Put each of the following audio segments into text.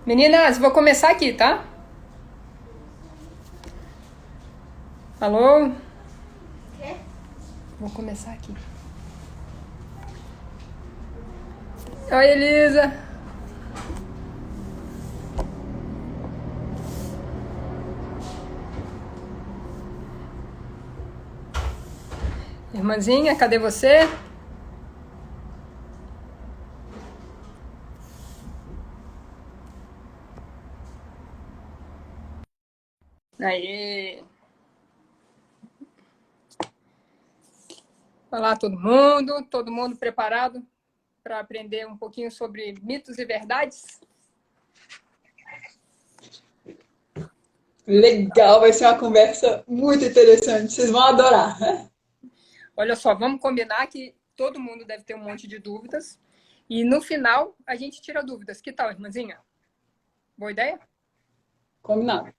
Meninas, vou começar aqui, tá? Alô? Quê? Vou começar aqui. Oi, Elisa. Irmãzinha, cadê você? Aí. Olá, todo mundo preparado para aprender um pouquinho sobre mitos e verdades? Legal, vai ser uma conversa muito interessante. Vocês vão adorar. Olha só, vamos combinar que todo mundo deve ter um monte de dúvidas e no final a gente tira dúvidas. Que tal, irmãzinha? Boa ideia? Combinado.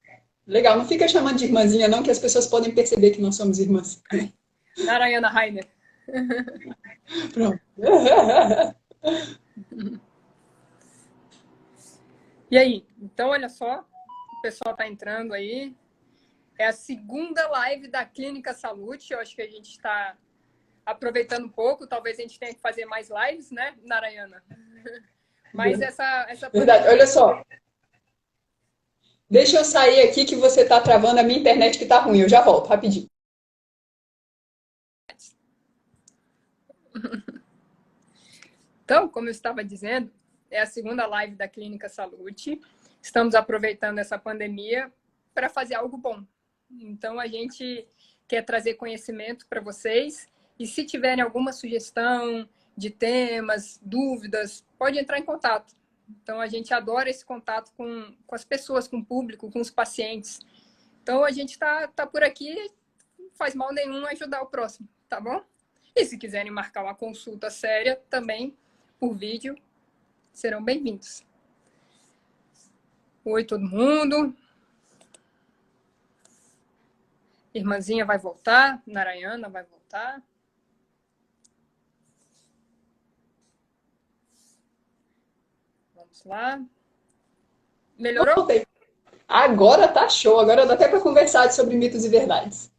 Legal, não fica chamando de irmãzinha, não, que as pessoas podem perceber que não somos irmãs. Narayana Rainer. Pronto. E aí? Então, olha só, o pessoal está entrando aí. É a segunda live da Clínica Salute. Eu acho que a gente está aproveitando um pouco. Talvez a gente tenha que fazer mais lives, né, Narayana? Mas essa Verdade. pandemia. Olha só, deixa eu sair aqui que você está travando a minha internet que está ruim. Eu já volto, rapidinho. Então, como eu estava dizendo, é a segunda live da Clínica Salute. Estamos aproveitando essa pandemia para fazer algo bom. Então, a gente quer trazer conhecimento para vocês. E se tiverem alguma sugestão de temas, dúvidas, pode entrar em contato. Então, a gente adora esse contato com as pessoas, com o público, com os pacientes. Então, a gente tá por aqui, não faz mal nenhum ajudar o próximo, tá bom? E se quiserem marcar uma consulta séria, também por vídeo, serão bem-vindos. Oi, todo mundo. Irmãzinha vai voltar, Narayana vai voltar. Vamos lá. Melhorou? Voltei. Agora tá show. Agora dá até para conversar sobre mitos e verdades.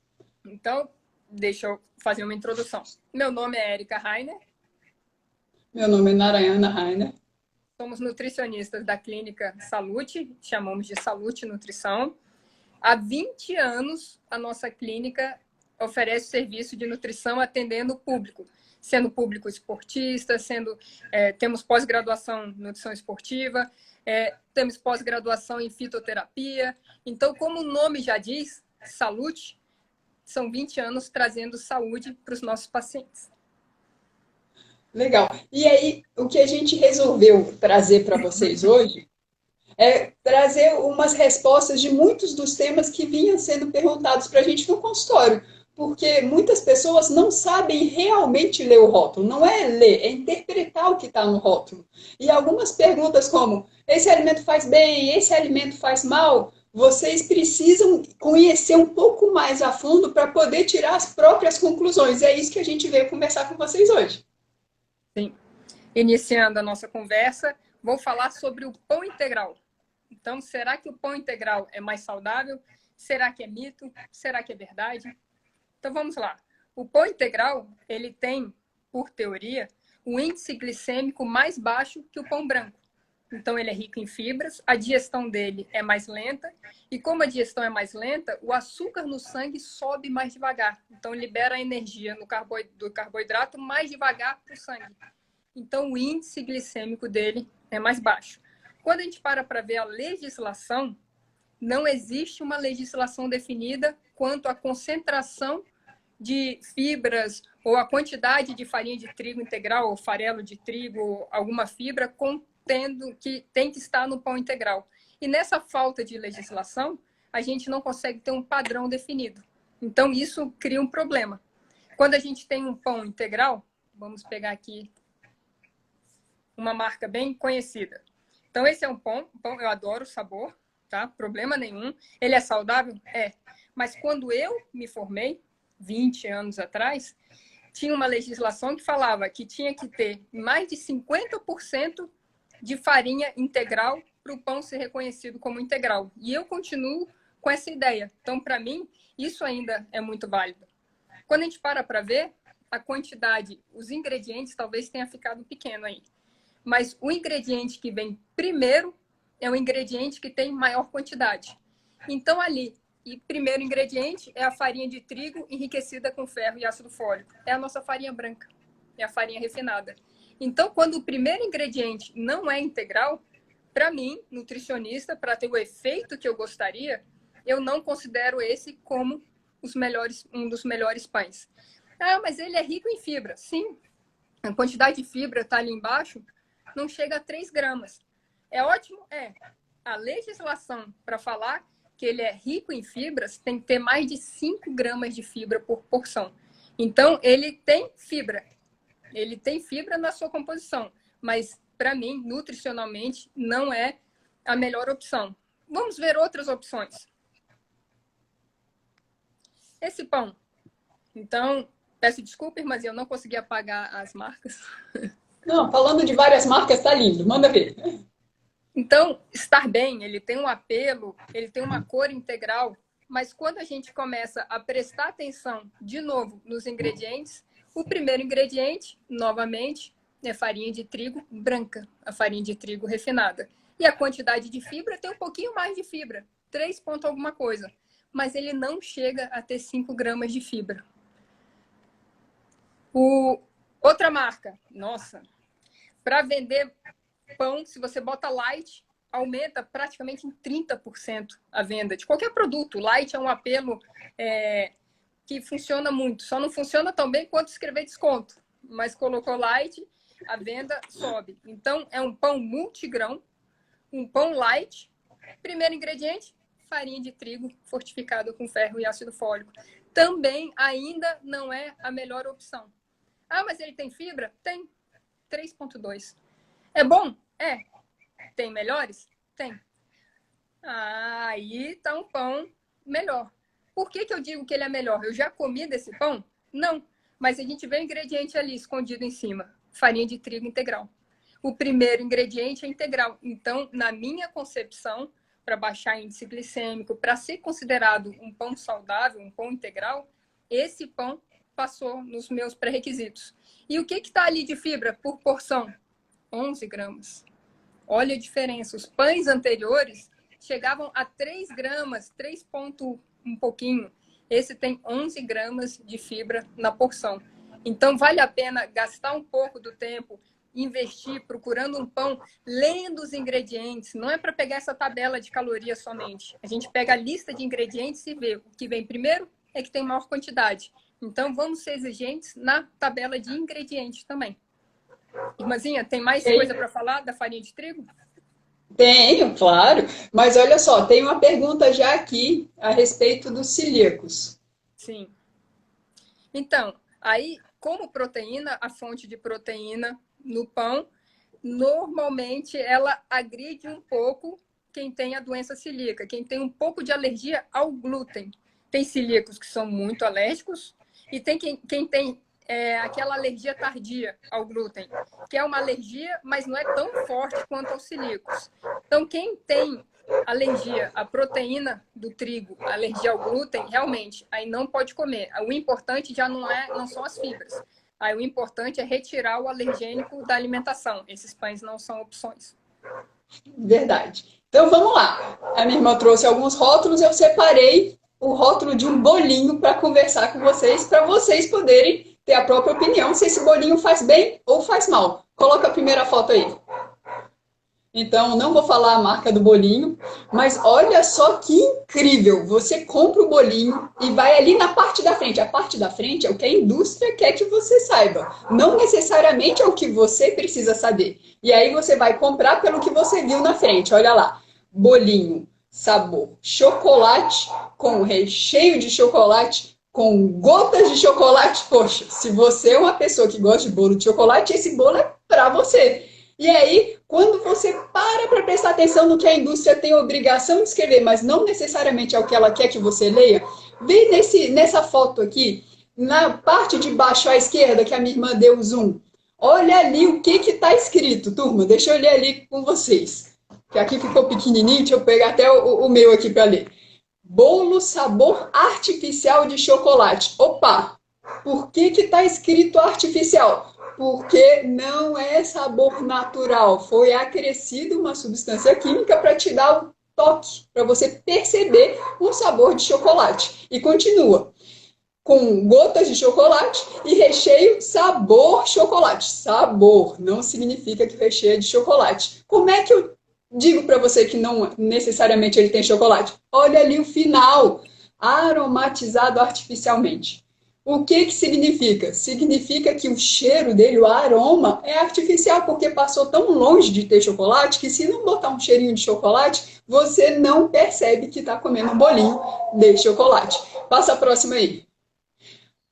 Então, deixa eu fazer uma introdução. Meu nome é Erika Rainer. Meu nome é Narayana Rainer. Somos nutricionistas da Clínica Salute, chamamos de Salute Nutrição. Há 20 anos, a nossa clínica oferece serviço de nutrição atendendo o público, sendo público esportista, temos pós-graduação em nutrição esportiva, temos pós-graduação em fitoterapia. Então, como o nome já diz, Salute, são 20 anos trazendo saúde para os nossos pacientes. Legal. E aí, o que a gente resolveu trazer para vocês hoje é trazer umas respostas de muitos dos temas que vinham sendo perguntados para a gente no consultório, porque muitas pessoas não sabem realmente ler o rótulo. Não é ler, é interpretar o que está no rótulo. E algumas perguntas como, esse alimento faz bem, esse alimento faz mal, vocês precisam conhecer um pouco mais a fundo para poder tirar as próprias conclusões. É isso que a gente veio conversar com vocês hoje. Sim. Iniciando a nossa conversa, vou falar sobre o pão integral. Então, será que o pão integral é mais saudável? Será que é mito? Será que é verdade? Então, vamos lá. O pão integral, ele tem, por teoria, o índice glicêmico mais baixo que o pão branco. Então, ele é rico em fibras, a digestão dele é mais lenta, e como a digestão é mais lenta, o açúcar no sangue sobe mais devagar. Então, libera a energia do carboidrato mais devagar para o sangue. Então, o índice glicêmico dele é mais baixo. Quando a gente para ver a legislação, não existe uma legislação definida quanto à concentração de fibras ou a quantidade de farinha de trigo integral ou farelo de trigo, alguma fibra contendo que tem que estar no pão integral. E nessa falta de legislação, a gente não consegue ter um padrão definido. Então, isso cria um problema. Quando a gente tem um pão integral, vamos pegar aqui uma marca bem conhecida. Então, esse é um pão, eu adoro o sabor, tá? Problema nenhum. Ele é saudável? É. Mas quando eu me formei, 20 anos atrás, tinha uma legislação que falava que tinha que ter mais de 50% de farinha integral para o pão ser reconhecido como integral. E eu continuo com essa ideia. Então, para mim, isso ainda é muito válido. Quando a gente para ver, a quantidade, os ingredientes talvez tenha ficado pequeno aí. Mas o ingrediente que vem primeiro é o ingrediente que tem maior quantidade. Então, ali, o primeiro ingrediente é a farinha de trigo enriquecida com ferro e ácido fólico. É a nossa farinha branca, é a farinha refinada. Então, quando o primeiro ingrediente não é integral, para mim, nutricionista, para ter o efeito que eu gostaria, eu não considero esse como um dos melhores pães. Ah, mas ele é rico em fibra. Sim, a quantidade de fibra está ali embaixo, não chega a 3 gramas. É ótimo? É. A legislação para falar que ele é rico em fibras tem que ter mais de 5 gramas de fibra por porção. Então, ele tem fibra. Ele tem fibra na sua composição. Mas, para mim, nutricionalmente, não é a melhor opção. Vamos ver outras opções. Esse pão. Então, peço desculpas, mas eu não consegui apagar as marcas. Não, falando de várias marcas, tá lindo. Manda ver. Então, estar bem, ele tem um apelo, ele tem uma cor integral, mas quando a gente começa a prestar atenção, de novo, nos ingredientes, o primeiro ingrediente, novamente, é farinha de trigo branca, a farinha de trigo refinada. E a quantidade de fibra tem um pouquinho mais de fibra, 3 ponto alguma coisa, mas ele não chega a ter 5 gramas de fibra. Outra marca, nossa, para vender pão, se você bota light, aumenta praticamente em 30% a venda de qualquer produto. Light é um apelo que funciona muito. Só não funciona tão bem quanto escrever desconto. Mas colocou light, a venda sobe. Então, é um pão multigrão, um pão light. Primeiro ingrediente, farinha de trigo fortificada com ferro e ácido fólico. Também ainda não é a melhor opção. Ah, mas ele tem fibra? Tem. 3,2. É bom? É. Tem melhores? Tem. Aí tá um pão melhor. Por que eu digo que ele é melhor? Eu já comi desse pão? Não. Mas a gente vê o ingrediente ali escondido em cima. Farinha de trigo integral. O primeiro ingrediente é integral. Então, na minha concepção, para baixar índice glicêmico, para ser considerado um pão saudável, um pão integral, esse pão passou nos meus pré-requisitos. E o que está ali de fibra por porção? 11 gramas. Olha a diferença. Os pães anteriores chegavam a 3 gramas, 3 ponto um pouquinho. Esse tem 11 gramas de fibra na porção. Então, vale a pena gastar um pouco do tempo, investir, procurando um pão, lendo os ingredientes. Não é para pegar essa tabela de calorias somente. A gente pega a lista de ingredientes e vê. O que vem primeiro é que tem maior quantidade. Então, vamos ser exigentes na tabela de ingredientes também. Irmãzinha, tem mais coisa para falar da farinha de trigo? Tenho, claro. Mas olha só, tem uma pergunta já aqui a respeito dos celíacos. Sim. Então, aí, como proteína, a fonte de proteína no pão, normalmente ela agride um pouco quem tem a doença celíaca, quem tem um pouco de alergia ao glúten. Tem celíacos que são muito alérgicos e tem quem tem aquela alergia tardia ao glúten, que é uma alergia, mas não é tão forte quanto aos celíacos. Então, quem tem alergia à proteína do trigo, alergia ao glúten, realmente, aí não pode comer. O importante já não são as fibras. Aí o importante é retirar o alergênico da alimentação. Esses pães não são opções. Verdade. Então, vamos lá. A minha irmã trouxe alguns rótulos, eu separei o rótulo de um bolinho para conversar com vocês, para vocês poderem ter a própria opinião se esse bolinho faz bem ou faz mal. Coloca a primeira foto aí. Então, não vou falar a marca do bolinho, mas olha só que incrível. Você compra o bolinho e vai ali na parte da frente. A parte da frente é o que a indústria quer que você saiba. Não necessariamente é o que você precisa saber. E aí você vai comprar pelo que você viu na frente. Olha lá, bolinho, sabor chocolate, com recheio de chocolate, com gotas de chocolate. Poxa, se você é uma pessoa que gosta de bolo de chocolate, esse bolo é para você. E aí, quando você para prestar atenção no que a indústria tem obrigação de escrever, mas não necessariamente é o que ela quer que você leia, vê nessa foto aqui, na parte de baixo à esquerda, que a minha irmã deu o zoom. Olha ali o que está escrito, turma. Deixa eu ler ali com vocês. que aqui ficou pequenininho, deixa eu pegar até o meu aqui para ler. Bolo sabor artificial de chocolate. Opa! Por que está escrito artificial? Porque não é sabor natural. Foi acrescido uma substância química para te dar o toque, para você perceber o sabor de chocolate. E continua. Com gotas de chocolate e recheio sabor chocolate. Sabor não significa que o recheio é de chocolate. Como é que eu digo para você que não necessariamente ele tem chocolate? Olha ali o final, aromatizado artificialmente. O que significa? Significa que o cheiro dele, o aroma, é artificial, porque passou tão longe de ter chocolate que se não botar um cheirinho de chocolate, você não percebe que está comendo um bolinho de chocolate. Passa a próxima aí.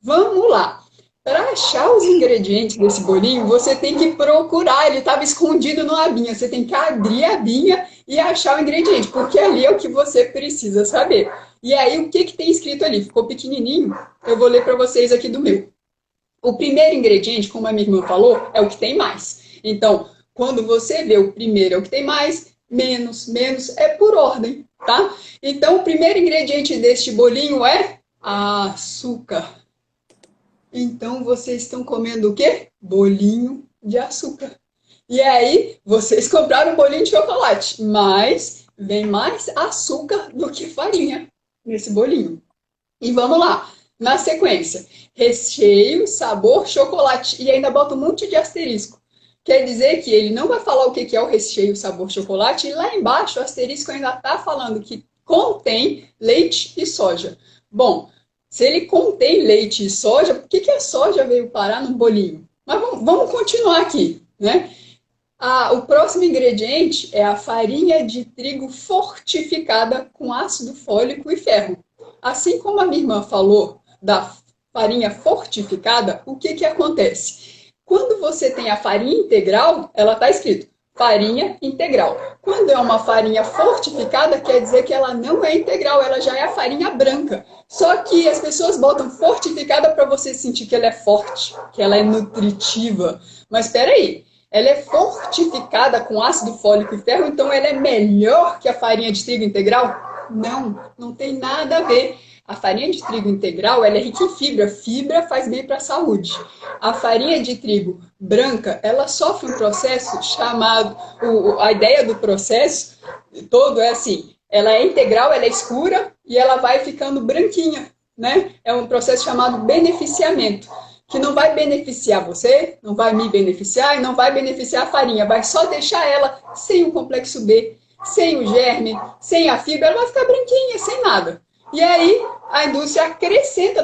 Vamos lá. Para achar os ingredientes desse bolinho, você tem que procurar. Ele estava escondido numa abinha. Você tem que abrir a abinha e achar o ingrediente, porque ali é o que você precisa saber. E aí, o que tem escrito ali? Ficou pequenininho. Eu vou ler para vocês aqui do meu. O primeiro ingrediente, como a minha irmã falou, é o que tem mais. Então, quando você vê o primeiro é o que tem mais, menos é por ordem, tá? Então, o primeiro ingrediente deste bolinho é açúcar. Então, vocês estão comendo o quê? Bolinho de açúcar. E aí, vocês compraram um bolinho de chocolate, mas vem mais açúcar do que farinha nesse bolinho. E vamos lá, na sequência. Recheio, sabor, chocolate. E ainda bota um monte de asterisco. Quer dizer que ele não vai falar o que é o recheio, sabor, chocolate. E lá embaixo, o asterisco ainda está falando que contém leite e soja. Bom, se ele contém leite e soja, por que a soja veio parar no bolinho? Mas vamos continuar aqui, né? O próximo ingrediente é a farinha de trigo fortificada com ácido fólico e ferro. Assim como a minha irmã falou da farinha fortificada, o que acontece? Quando você tem a farinha integral, ela está escrito farinha integral. Quando é uma farinha fortificada, quer dizer que ela não é integral, ela já é a farinha branca. Só que as pessoas botam fortificada para você sentir que ela é forte, que ela é nutritiva. Mas espera aí, ela é fortificada com ácido fólico e ferro, então ela é melhor que a farinha de trigo integral? Não, não tem nada a ver. A farinha de trigo integral ela é rica em fibra. Fibra faz bem para a saúde. A farinha de trigo branca, ela sofre um processo chamado... A ideia do processo todo é assim, ela é integral, ela é escura e ela vai ficando branquinha, né? É um processo chamado beneficiamento, que não vai beneficiar você, não vai me beneficiar e não vai beneficiar a farinha, vai só deixar ela sem o complexo B, sem o germe, sem a fibra, ela vai ficar branquinha, sem nada. E aí, a indústria acrescenta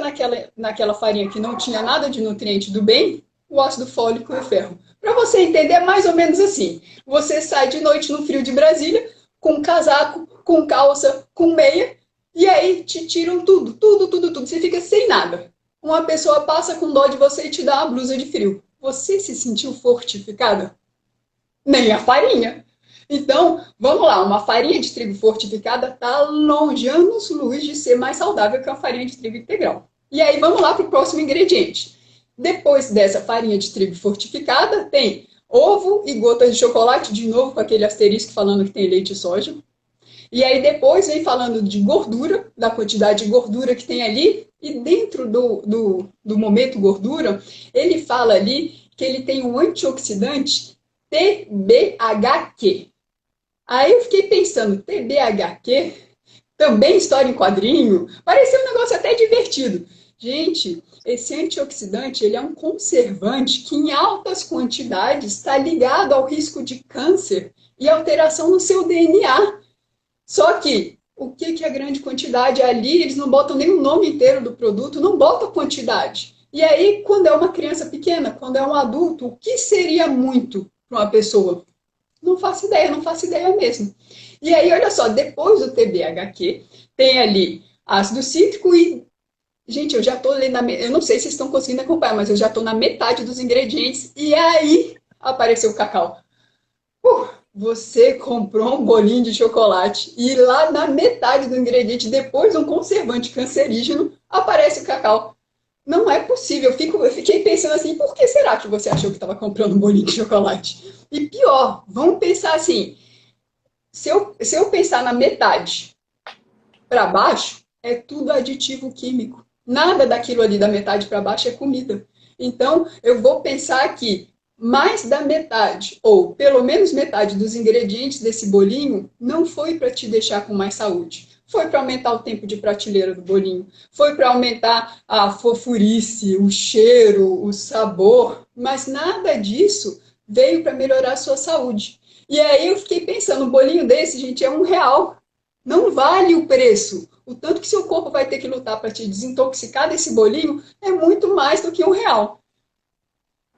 naquela farinha que não tinha nada de nutriente do bem, o ácido fólico e o ferro. Para você entender, é mais ou menos assim. Você sai de noite no frio de Brasília, com casaco, com calça, com meia, e aí te tiram tudo. Você fica sem nada. Uma pessoa passa com dó de você e te dá uma blusa de frio. Você se sentiu fortificada? Nem a farinha. Então, vamos lá, uma farinha de trigo fortificada está longe, anos-luz de ser mais saudável que a farinha de trigo integral. E aí, vamos lá para o próximo ingrediente. Depois dessa farinha de trigo fortificada, tem ovo e gotas de chocolate, de novo com aquele asterisco falando que tem leite e soja. E aí depois vem falando de gordura, da quantidade de gordura que tem ali, e dentro do momento gordura, ele fala ali que ele tem um antioxidante TBHQ. Aí eu fiquei pensando, TBHQ? Também história em quadrinho? Parecia um negócio até divertido. Gente, esse antioxidante ele é um conservante que em altas quantidades está ligado ao risco de câncer e alteração no seu DNA. Só que, o que é grande quantidade? Ali eles não botam nem o nome inteiro do produto, não botam quantidade. E aí, quando é uma criança pequena, quando é um adulto, o que seria muito para uma pessoa? Não faço ideia mesmo. E aí, olha só, depois do TBHQ, tem ali ácido cítrico e... Gente, eu já estou lendo, eu não sei se vocês estão conseguindo acompanhar, mas eu já estou na metade dos ingredientes e aí apareceu o cacau. Você comprou um bolinho de chocolate e lá na metade do ingrediente, depois de um conservante cancerígeno, aparece o cacau. Não é possível. Eu fiquei pensando assim, por que será que você achou que estava comprando um bolinho de chocolate? E pior, vamos pensar assim, Se eu pensar na metade para baixo, é tudo aditivo químico. Nada daquilo ali da metade para baixo é comida. Então, eu vou pensar que mais da metade, ou pelo menos metade dos ingredientes desse bolinho, não foi para te deixar com mais saúde. Foi para aumentar o tempo de prateleira do bolinho, foi para aumentar a fofurice, o cheiro, o sabor, mas nada disso veio para melhorar a sua saúde. E aí eu fiquei pensando, um bolinho desse, gente, é R$ 1. Não vale o preço. O tanto que seu corpo vai ter que lutar para te desintoxicar desse bolinho é muito mais do que R$ 1.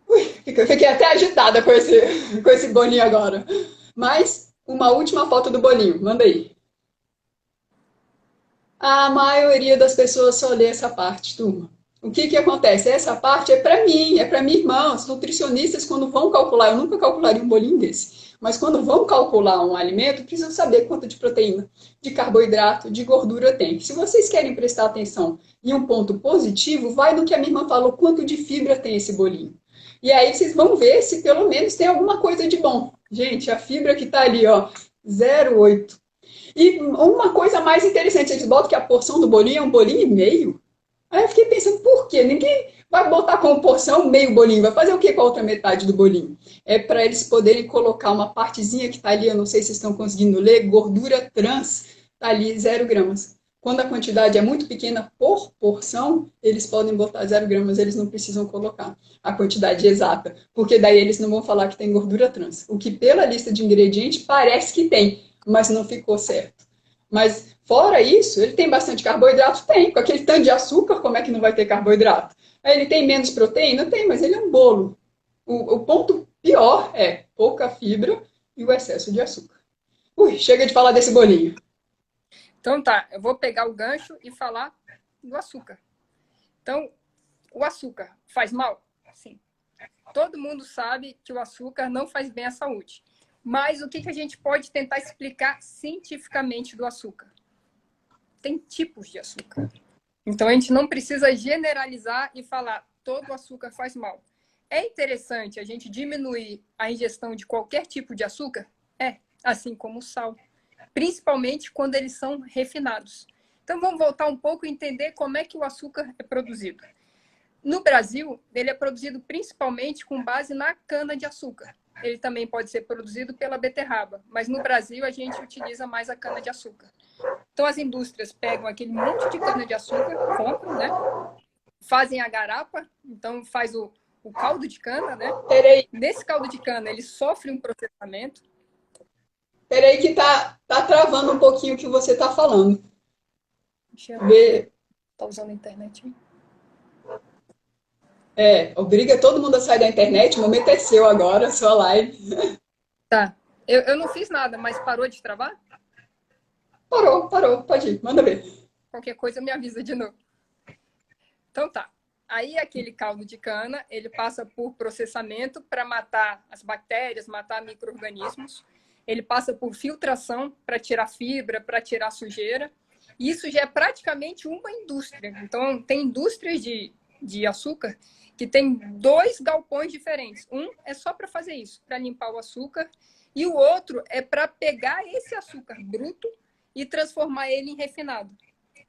Ui, fiquei até agitada com esse bolinho agora. Mas, uma última foto do bolinho. Manda aí. A maioria das pessoas só lê essa parte, turma. O que acontece? Essa parte é para mim, é para minha irmã. Os nutricionistas, quando vão calcular, eu nunca calcularia um bolinho desse, mas quando vão calcular um alimento, precisam saber quanto de proteína, de carboidrato, de gordura tem. Se vocês querem prestar atenção em um ponto positivo, vai no que a minha irmã falou, quanto de fibra tem esse bolinho. E aí vocês vão ver se pelo menos tem alguma coisa de bom. Gente, a fibra que está ali, ó, 0,8. E uma coisa mais interessante, eles botam que a porção do bolinho é um bolinho e meio. Aí eu fiquei pensando, por quê? Ninguém vai botar como porção meio bolinho. Vai fazer o que com a outra metade do bolinho? É para eles poderem colocar uma partezinha que está ali, eu não sei se vocês estão conseguindo ler, gordura trans, está ali 0 gramas. Quando a quantidade é muito pequena por porção, eles podem botar 0 gramas, eles não precisam colocar a quantidade exata, porque daí eles não vão falar que tem gordura trans. O que pela lista de ingredientes parece que tem, mas não ficou certo. Mas fora isso, ele tem bastante carboidrato? Tem. Com aquele tanto de açúcar, como é que não vai ter carboidrato? Aí ele tem menos proteína? Tem, mas ele é um bolo. O ponto pior é pouca fibra e o excesso de açúcar. Ui, chega de falar desse bolinho. Então tá, eu vou pegar o gancho e falar do açúcar. Então, o açúcar faz mal? Sim. Todo mundo sabe que o açúcar não faz bem à saúde. Mas o que a gente pode tentar explicar cientificamente do açúcar? Tem tipos de açúcar. Então, a gente não precisa generalizar e falar todo açúcar faz mal. É interessante a gente diminuir a ingestão de qualquer tipo de açúcar? É, assim como o sal. Principalmente quando eles são refinados. Então, vamos voltar um pouco e entender como é que o açúcar é produzido. No Brasil, ele é produzido principalmente com base na cana-de-açúcar. Ele também pode ser produzido pela beterraba, mas no Brasil a gente utiliza mais a cana-de-açúcar. Então as indústrias pegam aquele monte de cana-de-açúcar, compram, né? Fazem a garapa, então faz o caldo de cana, né? Peraí, Nesse caldo de cana ele sofre um processamento. peraí que tá travando um pouquinho o que você tá falando. Deixa eu Vê, tá usando a internet. obriga todo mundo a sair da internet, o momento é seu agora, sua live. Tá. Eu não fiz nada, mas parou de travar? Parou, pode ir, manda ver. Qualquer coisa me avisa de novo. Então tá. Aí aquele caldo de cana, ele passa por processamento para matar as bactérias, matar micro-organismos. Ele passa por filtração para tirar fibra, para tirar sujeira. E isso já é praticamente uma indústria. Então, tem indústrias de açúcar que tem 2 galpões diferentes. Um é só para fazer isso, para limpar o açúcar. E o outro é para pegar esse açúcar bruto e transformar ele em refinado.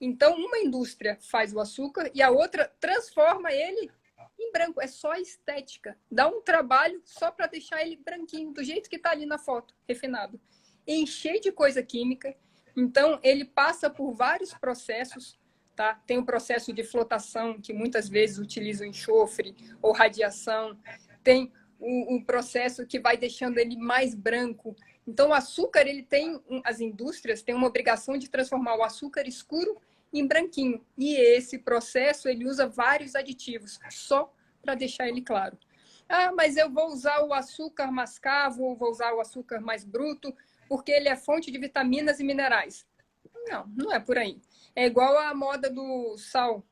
Então, uma indústria faz o açúcar e a outra transforma ele em branco. É só estética. Dá um trabalho só para deixar ele branquinho, do jeito que está ali na foto, refinado. Encher de coisa química. Então, ele passa por vários processos. Tá? Tem o processo de flotação, que muitas vezes utiliza o enxofre ou radiação. Tem o processo que vai deixando ele mais branco. Então, o açúcar, as indústrias têm uma obrigação de transformar o açúcar escuro em branquinho. E esse processo, ele usa vários aditivos, só para deixar ele claro. Ah, mas eu vou usar o açúcar mascavo, vou usar o açúcar mais bruto, porque ele é fonte de vitaminas e minerais. Não, não é por aí. É igual a moda do sal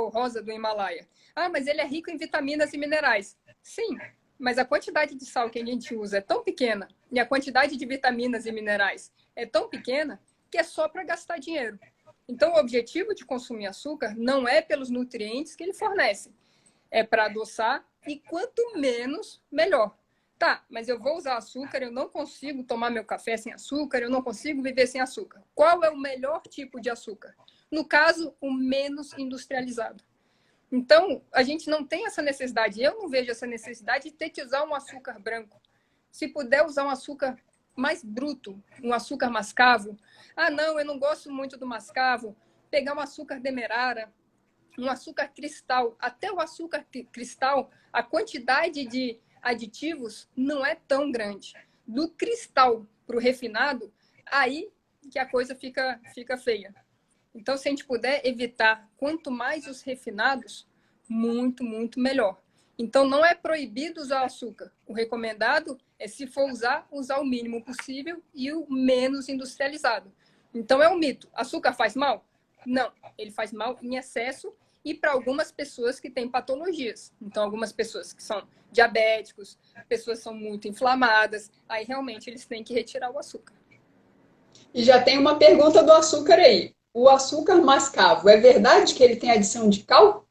rosa do Himalaia. Ah, mas ele é rico em vitaminas e minerais. Sim, mas a quantidade de sal que a gente usa é tão pequena e a quantidade de vitaminas e minerais é tão pequena que é só para gastar dinheiro. Então, o objetivo de consumir açúcar não é pelos nutrientes que ele fornece. É para adoçar e quanto menos, melhor. Tá, mas eu vou usar açúcar, eu não consigo tomar meu café sem açúcar, eu não consigo viver sem açúcar. Qual é o melhor tipo de açúcar? No caso, o menos industrializado. Então, a gente não tem essa necessidade, eu não vejo essa necessidade de ter que usar um açúcar branco. Se puder usar um açúcar mais bruto, um açúcar mascavo. Ah, não, eu não gosto muito do mascavo. Pegar um açúcar demerara, um açúcar cristal. Até o açúcar cristal, a quantidade de aditivos não é tão grande. Do cristal para o refinado, aí que a coisa fica feia. Então, se a gente puder evitar quanto mais os refinados, muito, muito melhor. Então, não é proibido usar açúcar. O recomendado é, se for usar o mínimo possível e o menos industrializado. Então, é um mito. Açúcar faz mal? Não. Ele faz mal em excesso e para algumas pessoas que têm patologias. Então, algumas pessoas que são diabéticos, pessoas que são muito inflamadas, aí realmente eles têm que retirar o açúcar. E já tem uma pergunta do açúcar aí. O açúcar mascavo, é verdade que ele tem adição de cal?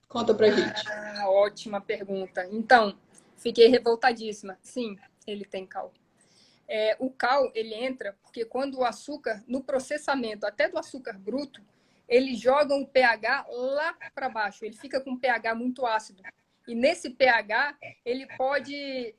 Conta pra gente. Ah, ótima pergunta. Então, fiquei revoltadíssima. Sim, ele tem cal. O cal, ele entra porque quando o açúcar, no processamento até do açúcar bruto, ele joga o pH lá para baixo. Ele fica com um pH muito ácido. E nesse pH, ele pode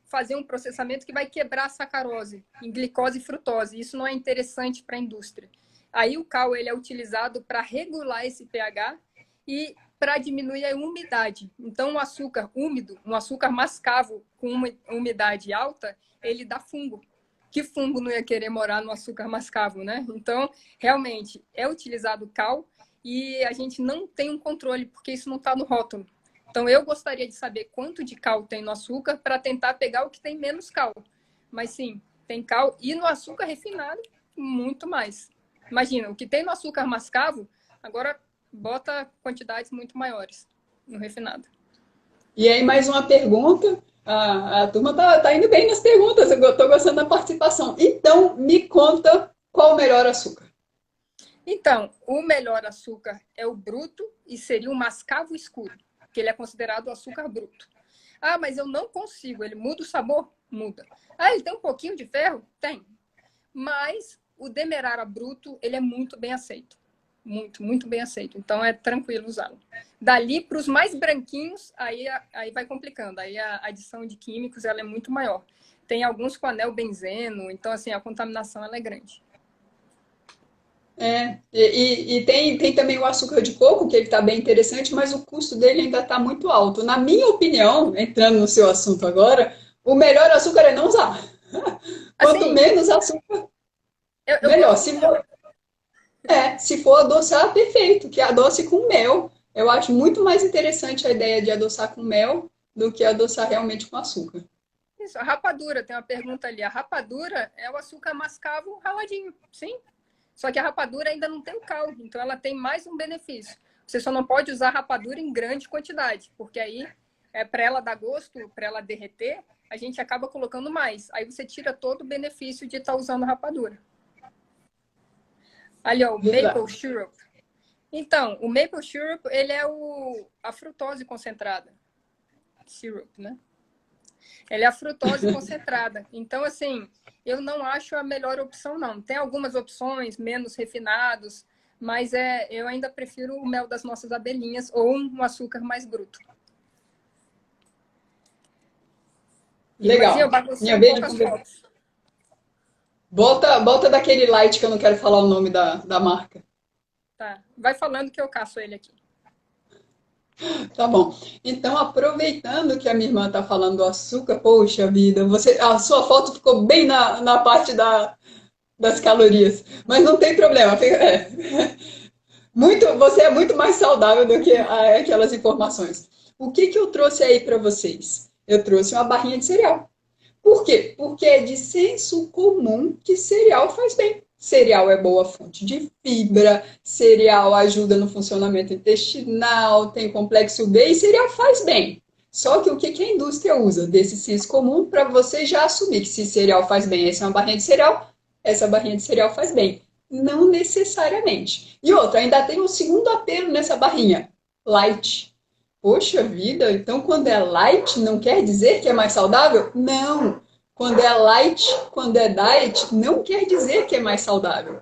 fazer um processamento que vai quebrar a sacarose em glicose e frutose. Isso não é interessante para a indústria. Aí o cal ele é utilizado para regular esse pH e para diminuir a umidade. Então, o açúcar úmido, um açúcar mascavo com uma umidade alta, ele dá fungo. Que fungo não ia querer morar no açúcar mascavo, né? Então, realmente, é utilizado cal e a gente não tem um controle, porque isso não está no rótulo. Então, eu gostaria de saber quanto de cal tem no açúcar para tentar pegar o que tem menos cal. Mas, sim, tem cal. E no açúcar refinado, muito mais. Imagina, o que tem no açúcar mascavo, agora bota quantidades muito maiores no refinado. E aí, mais uma pergunta. A turma tá indo bem nas perguntas, eu tô gostando da participação. Então, me conta qual o melhor açúcar. Então, o melhor açúcar é o bruto e seria o mascavo escuro, que ele é considerado açúcar bruto. Ah, mas eu não consigo, ele muda o sabor? Muda. Ah, ele tem um pouquinho de ferro? Tem. Mas o demerara bruto, ele é muito bem aceito. Muito, muito bem aceito. Então, é tranquilo usá-lo. Dali, para os mais branquinhos, aí vai complicando. Aí a adição de químicos, ela é muito maior. Tem alguns com anel benzeno, então, assim, a contaminação, ela é grande. E tem também o açúcar de coco, que ele está bem interessante, mas o custo dele ainda está muito alto. Na minha opinião, entrando no seu assunto agora, o melhor açúcar é não usar. Quanto Assim, menos açúcar, melhor. Se for adoçar, perfeito, que adoce com mel. Eu acho muito mais interessante a ideia de adoçar com mel do que adoçar realmente com açúcar. isso, a rapadura, tem uma pergunta ali. A rapadura é o açúcar mascavo raladinho, sim? Só que a rapadura ainda não tem o cal, então ela tem mais um benefício. Você só não pode usar rapadura em grande quantidade, porque aí, para ela dar gosto, para ela derreter, a gente acaba colocando mais. Aí você tira todo o benefício de estar usando rapadura. Ali, ó, o maple syrup. Então, o maple syrup, ele é a frutose concentrada. Syrup, né? Ele é a frutose concentrada. Então, assim, eu não acho a melhor opção, não. Tem algumas opções menos refinados, mas eu ainda prefiro o mel das nossas abelhinhas ou um açúcar mais bruto. Legal. Eu baguncei Minha vez de conversar. Bota daquele light que eu não quero falar o nome da marca. Tá. Vai falando que eu caço ele aqui. Tá bom. Então, aproveitando que a minha irmã está falando do açúcar, poxa vida, a sua foto ficou bem na parte das calorias, mas não tem problema. Você é muito mais saudável do que aquelas informações. O que eu trouxe aí para vocês? Eu trouxe uma barrinha de cereal. Por quê? Porque é de senso comum que cereal faz bem. Cereal é boa fonte de fibra, cereal ajuda no funcionamento intestinal, tem complexo B e cereal faz bem. Só que o que a indústria usa desse senso comum para você já assumir que se cereal faz bem, essa é uma barrinha de cereal, essa barrinha de cereal faz bem. Não necessariamente. E outra, ainda tem um segundo apelo nessa barrinha, light. Poxa vida, então quando é light não quer dizer que é mais saudável? Não. Quando é light, quando é diet, não quer dizer que é mais saudável.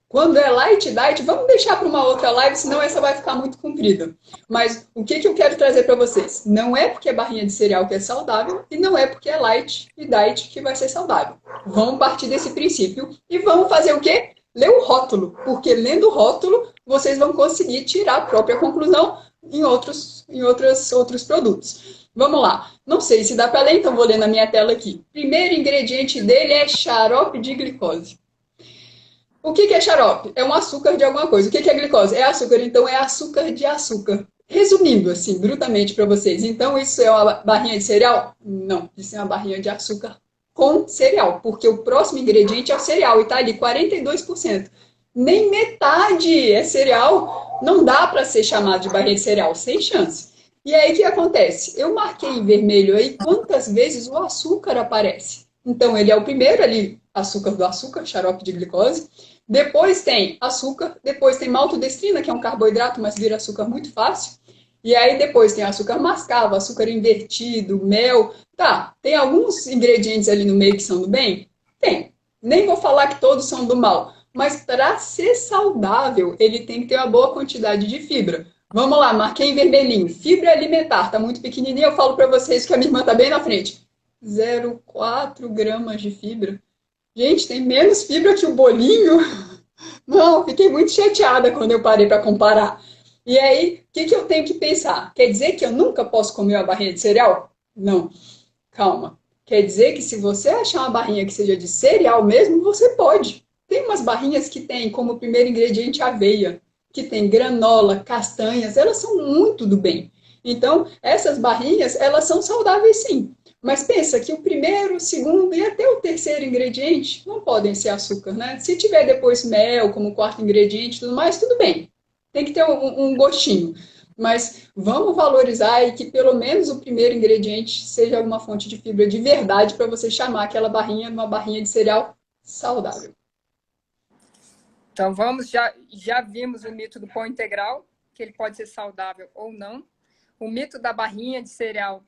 Quando é light diet, vamos deixar para uma outra live, senão essa vai ficar muito comprida. Mas o que eu quero trazer para vocês? Não é porque é barrinha de cereal que é saudável e não é porque é light e diet que vai ser saudável. Vamos partir desse princípio e vamos fazer o quê? Ler o rótulo, porque lendo o rótulo vocês vão conseguir tirar a própria conclusão em outros produtos. Vamos lá. Não sei se dá para ler, então vou ler na minha tela aqui. Primeiro ingrediente dele é xarope de glicose. O que é xarope? É um açúcar de alguma coisa. O que é glicose? É açúcar, então é açúcar de açúcar. Resumindo, assim, brutamente para vocês. Então, isso é uma barrinha de cereal? Não, isso é uma barrinha de açúcar com cereal, porque o próximo ingrediente é o cereal e tá ali 42%. Nem metade é cereal, não dá para ser chamado de barrinha de cereal, sem chance. E aí o que acontece? Eu marquei em vermelho aí quantas vezes o açúcar aparece. Então, ele é o primeiro ali, açúcar do açúcar, xarope de glicose. Depois tem açúcar, depois tem maltodestrina, que é um carboidrato, mas vira açúcar muito fácil. E aí depois tem açúcar mascavo, açúcar invertido, mel. Tá, tem alguns ingredientes ali no meio que são do bem? Tem. Nem vou falar que todos são do mal. Mas para ser saudável, ele tem que ter uma boa quantidade de fibra. Vamos lá, marquei em vermelhinho. Fibra alimentar, tá muito pequenininho. Eu falo para vocês que a minha irmã tá bem na frente. 0,4 gramas de fibra. Gente, tem menos fibra que o bolinho? Não, fiquei muito chateada quando eu parei para comparar. E aí, o que eu tenho que pensar? Quer dizer que eu nunca posso comer uma barrinha de cereal? Não, calma. Quer dizer que se você achar uma barrinha que seja de cereal mesmo, você pode. Tem umas barrinhas que tem como primeiro ingrediente aveia, que tem granola, castanhas, elas são muito do bem. Então, essas barrinhas, elas são saudáveis sim. Mas pensa que o primeiro, o segundo e até o terceiro ingrediente não podem ser açúcar, né? Se tiver depois mel como quarto ingrediente e tudo mais, tudo bem. Tem que ter um gostinho. Mas vamos valorizar e que pelo menos o primeiro ingrediente seja alguma fonte de fibra de verdade para você chamar aquela barrinha de uma barrinha de cereal saudável. Então vamos, já vimos o mito do pão integral, que ele pode ser saudável ou não. O mito da barrinha de cereal,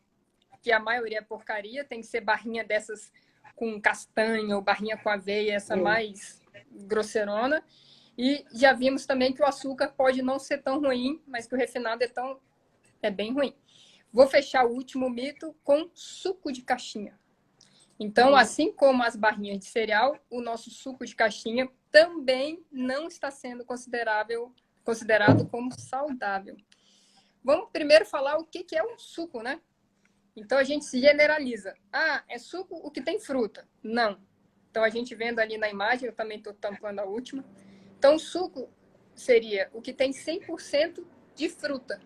que a maioria é porcaria, tem que ser barrinha dessas com castanha ou barrinha com aveia, essa mais grosseirona. E já vimos também que o açúcar pode não ser tão ruim, mas que o refinado é bem ruim. Vou fechar o último mito com suco de caixinha. Então, assim como as barrinhas de cereal, o nosso suco de caixinha também não está sendo considerado como saudável. Vamos primeiro falar o que é um suco, né? Então, a gente se generaliza. Ah, é suco o que tem fruta? Não. Então, a gente vendo ali na imagem, eu também estou tampando a última. Então, suco seria o que tem 100% de fruta.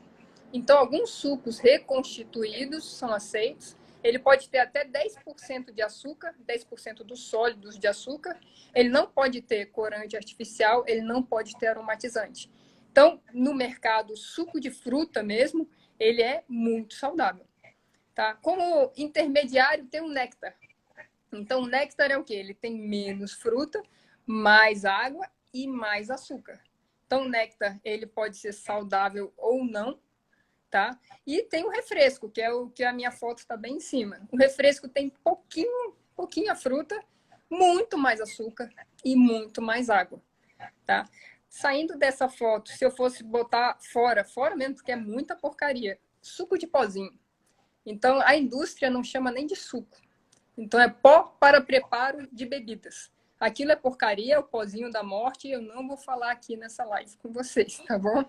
Então, alguns sucos reconstituídos são aceitos. Ele pode ter até 10% de açúcar, 10% dos sólidos de açúcar. Ele não pode ter corante artificial, ele não pode ter aromatizante. Então, no mercado, suco de fruta mesmo, ele é muito saudável. Tá? Como intermediário, tem o néctar. Então, o néctar é o quê? Ele tem menos fruta, mais água e mais açúcar. Então, o néctar, ele pode ser saudável ou não, tá? E tem o refresco, que é o que a minha foto está bem em cima. O refresco tem pouquinha fruta, muito mais açúcar e muito mais água, tá? Saindo dessa foto, se eu fosse botar fora mesmo, porque é muita porcaria, suco de pozinho. Então, a indústria não chama nem de suco. Então, é pó para preparo de bebidas. Aquilo é porcaria, é o pozinho da morte, e eu não vou falar aqui nessa live com vocês, tá bom?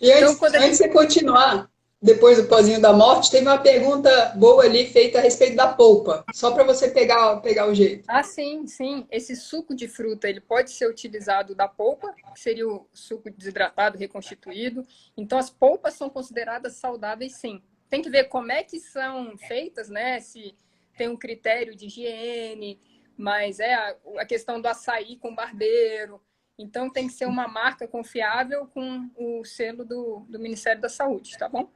E antes de você continuar, depois do pozinho da morte, teve uma pergunta boa ali feita a respeito da polpa, só para você pegar o jeito. Ah, sim, sim. Esse suco de fruta, ele pode ser utilizado da polpa, que seria o suco desidratado, reconstituído. Então, as polpas são consideradas saudáveis, sim. Tem que ver como é que são feitas, né? Se tem um critério de higiene, mas é a questão do açaí com barbeiro. Então, tem que ser uma marca confiável com o selo do Ministério da Saúde, tá bom?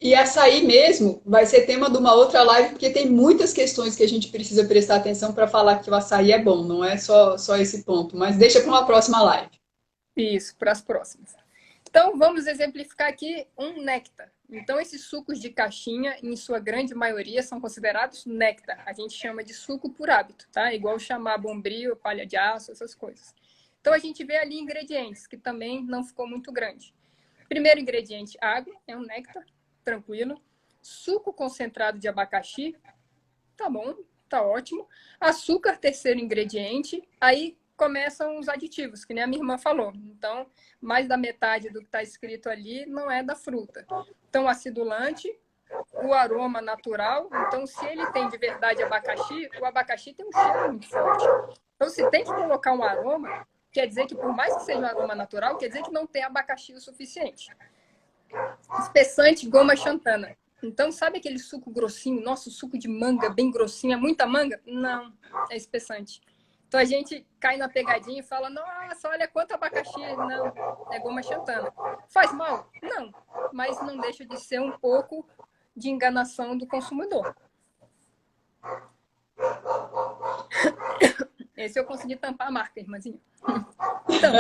E açaí mesmo vai ser tema de uma outra live, porque tem muitas questões que a gente precisa prestar atenção para falar que o açaí é bom, não é só esse ponto, mas deixa para uma próxima live. Isso, para as próximas. Então, vamos exemplificar aqui um néctar. Então, esses sucos de caixinha, em sua grande maioria, são considerados néctar. A gente chama de suco por hábito, tá? Igual chamar bombril, palha de aço, essas coisas. Então, a gente vê ali ingredientes, que também não ficou muito grande. Primeiro ingrediente, água, é um néctar, tranquilo. Suco concentrado de abacaxi, tá bom, tá ótimo. Açúcar, terceiro ingrediente. Aí começam os aditivos, que nem a minha irmã falou. Então, mais da metade do que está escrito ali não é da fruta. Então, acidulante, o aroma natural. Então, se ele tem de verdade abacaxi, o abacaxi tem um cheiro muito forte. Então, se tem que colocar um aroma, quer dizer que, por mais que seja um aroma natural, quer dizer que não tem abacaxi o suficiente. Espessante, goma xantana. Então, sabe aquele suco grossinho? Nossa, o suco de manga bem grossinho, é muita manga? Não, é espessante. Então, a gente cai na pegadinha e fala, nossa, olha quanto abacaxi. Não, é goma xantana. Faz mal? Não, mas não deixa de ser um pouco de enganação do consumidor. Esse eu consegui tampar a marca, irmãzinha. Então,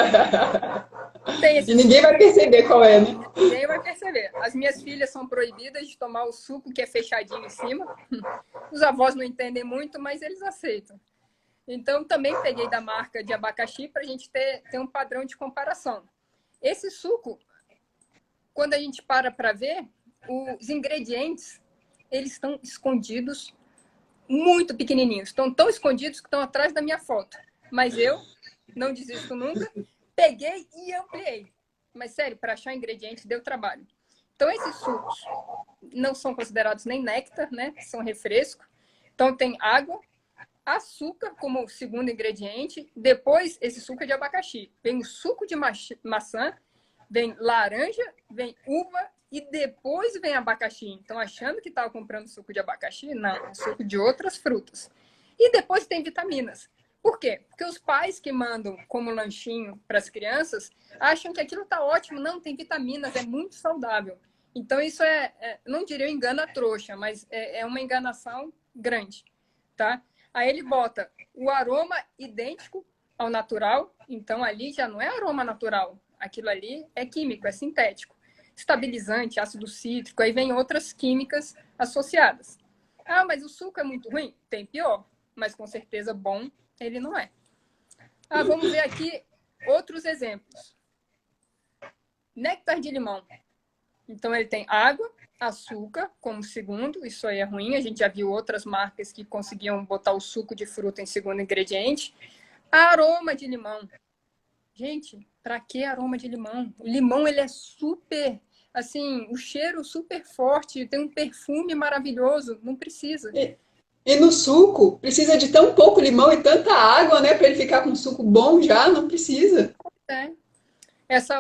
tem esse e ninguém vai perceber qual é, né? Ninguém vai perceber. As minhas filhas são proibidas de tomar o suco que é fechadinho em cima. Os avós não entendem muito, mas eles aceitam. Então, também peguei da marca de abacaxi para a gente ter um padrão de comparação. Esse suco, quando a gente para ver, os ingredientes, eles estão escondidos, muito pequenininhos. Estão tão escondidos que estão atrás da minha foto. Mas eu não desisto nunca. Peguei e ampliei. Mas, sério, para achar ingredientes deu trabalho. Então, esses sucos não são considerados nem néctar, né? São refresco. Então, tem água, açúcar como segundo ingrediente. Depois, esse suco é de abacaxi. Vem o suco de maçã, vem laranja, vem uva e depois vem abacaxi. Então, achando que estava comprando suco de abacaxi, não, é suco de outras frutas. E depois tem vitaminas. Por quê? Porque os pais que mandam como lanchinho para as crianças acham que aquilo está ótimo. Não, tem vitaminas, é muito saudável. Então, isso não diria engana trouxa, mas é uma enganação grande, tá? Aí ele bota o aroma idêntico ao natural, então ali já não é aroma natural. Aquilo ali é químico, é sintético. Estabilizante, ácido cítrico, aí vem outras químicas associadas. Ah, mas o suco é muito ruim? Tem pior, mas com certeza bom ele não é. Ah, vamos ver aqui outros exemplos. Néctar de limão. Então, ele tem água, açúcar como segundo. Isso aí é ruim. A gente já viu outras marcas que conseguiam botar o suco de fruta em segundo ingrediente. Aroma de limão. Gente, para que aroma de limão? O limão, ele é super, assim, o cheiro super forte, tem um perfume maravilhoso. Não precisa. E no suco, precisa de tão pouco limão e tanta água, né? Para ele ficar com um suco bom já, não precisa. É.